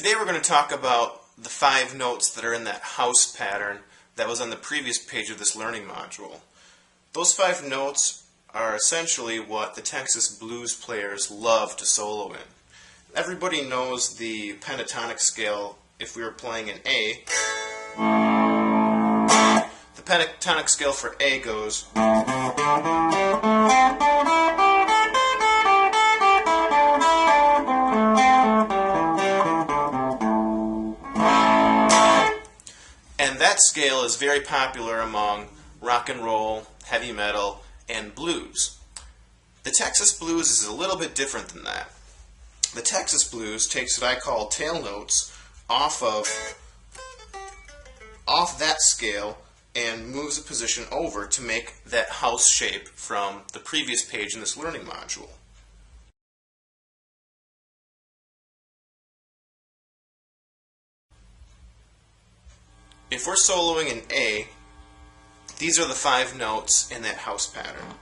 Today we're going to talk about the 5 notes that are in that house pattern that was on the previous page of this learning module. Those 5 notes are essentially what the Texas blues players love to solo in. Everybody knows the pentatonic scale if we were playing an A. The pentatonic scale for A goes and that scale is very popular among rock and roll, heavy metal, and blues. The Texas blues is a little bit different than that. The Texas blues takes what I call tail notes off that scale and moves a position over to make that house shape from the previous page in this learning module. If we're soloing an A, these are the 5 notes in that house pattern.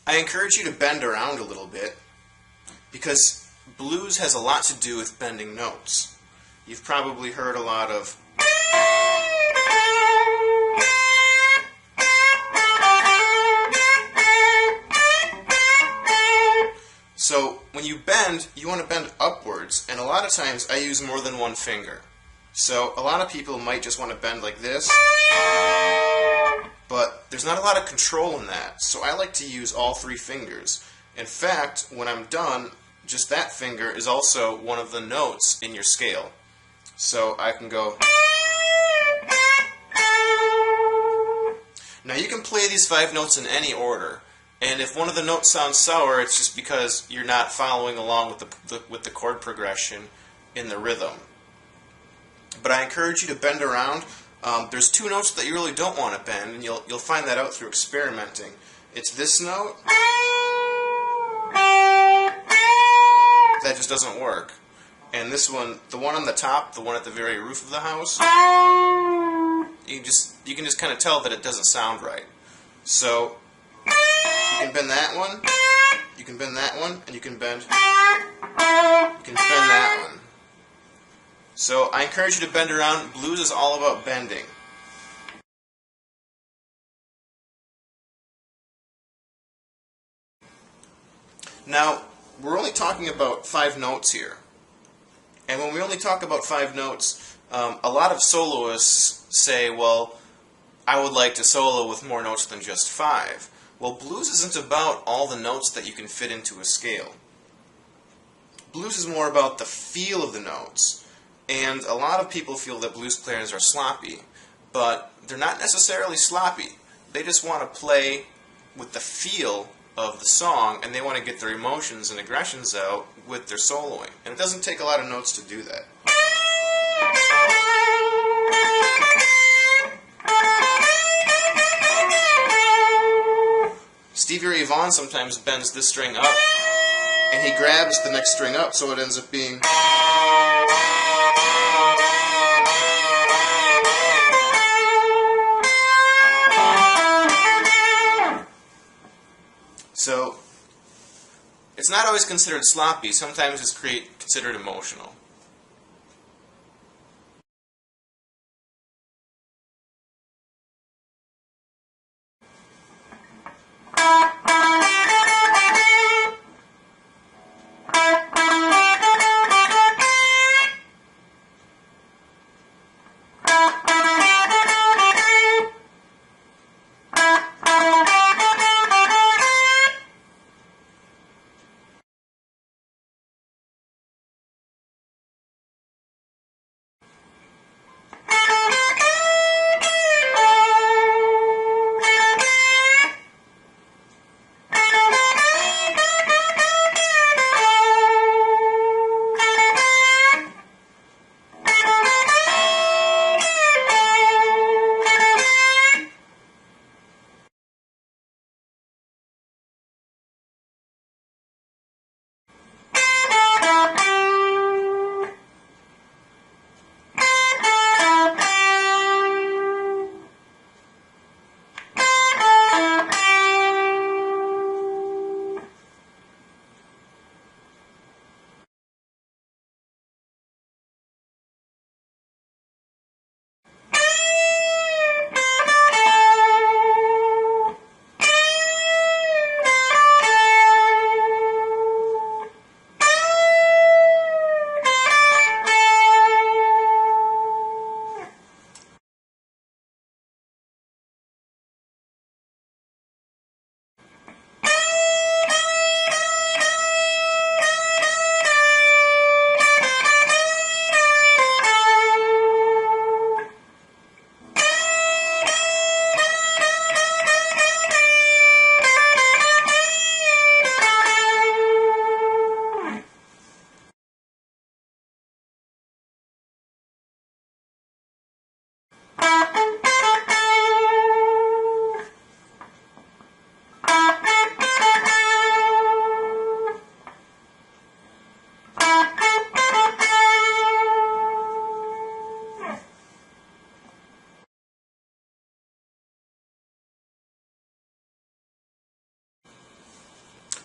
I encourage you to bend around a little bit because blues has a lot to do with bending notes. You've probably heard a lot of so when you bend, you want to bend upwards, and a lot of times I use more than one finger. So a lot of people might just want to bend like this, but there's not a lot of control in that, so I like to use all 3 fingers. In fact, when I'm done, just that finger is also one of the notes in your scale. So I can go. Now you can play these 5 notes in any order, and if one of the notes sounds sour, it's just because you're not following along with the chord progression in the rhythm. But I encourage you to bend around. There's 2 notes that you really don't want to bend, and you'll find that out through experimenting. It's this note. That just doesn't work. And this one, the one on the top, the one at the very roof of the house, you can just kind of tell that it doesn't sound right. So you can bend that one, you can bend that one, and you can bend that one. So I encourage you to bend around. Blues is all about bending. Now, we're only talking about 5 notes here. And when we only talk about 5 notes, a lot of soloists say, well, I would like to solo with more notes than just 5. Well, blues isn't about all the notes that you can fit into a scale. Blues is more about the feel of the notes. And a lot of people feel that blues players are sloppy, but they're not necessarily sloppy. They just want to play with the feel of the song, and they want to get their emotions and aggressions out with their soloing. And it doesn't take a lot of notes to do that. Stevie Ray Vaughan sometimes bends this string up, and he grabs the next string up, so it ends up being. So, it's not always considered sloppy, sometimes it's considered emotional.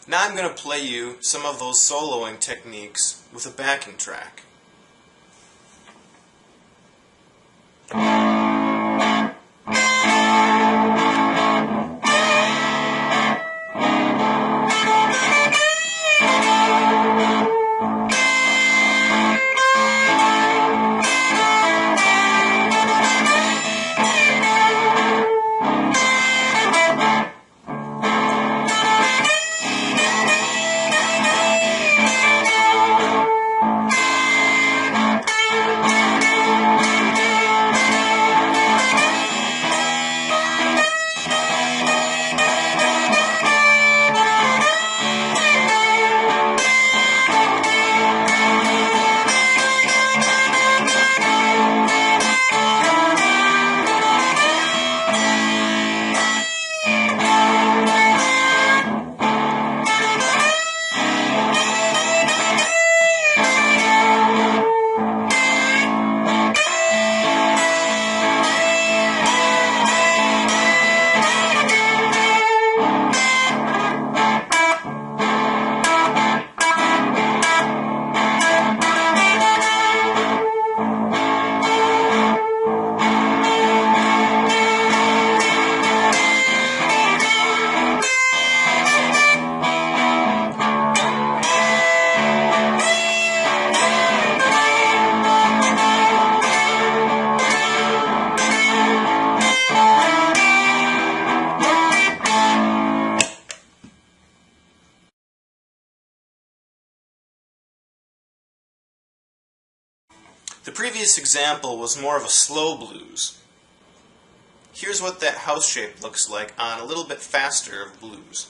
Now I'm going to play you some of those soloing techniques with a backing track. The previous example was more of a slow blues. Here's what that house shape looks like on a little bit faster of blues.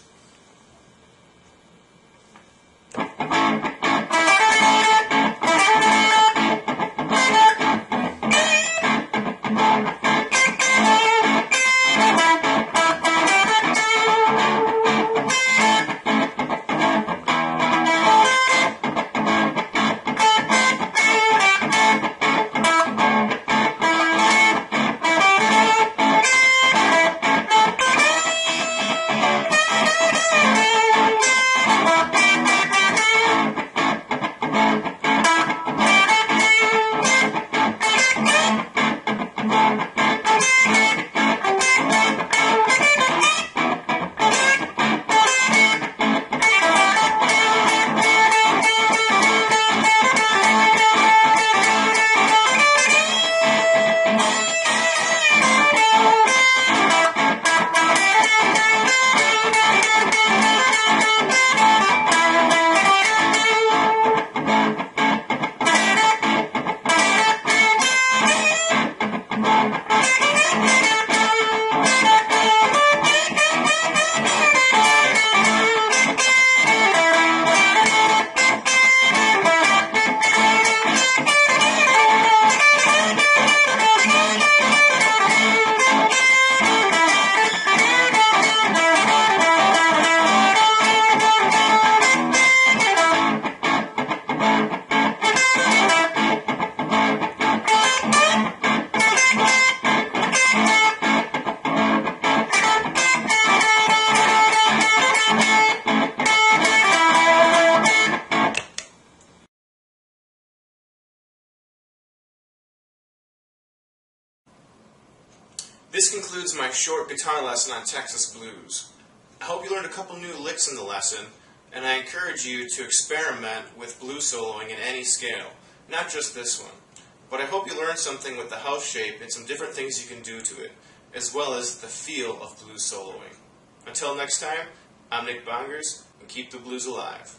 This concludes my short guitar lesson on Texas blues. I hope you learned a couple new licks in the lesson, and I encourage you to experiment with blues soloing in any scale, not just this one. But I hope you learned something with the house shape and some different things you can do to it, as well as the feel of blues soloing. Until next time, I'm Nick Bongers, and keep the blues alive.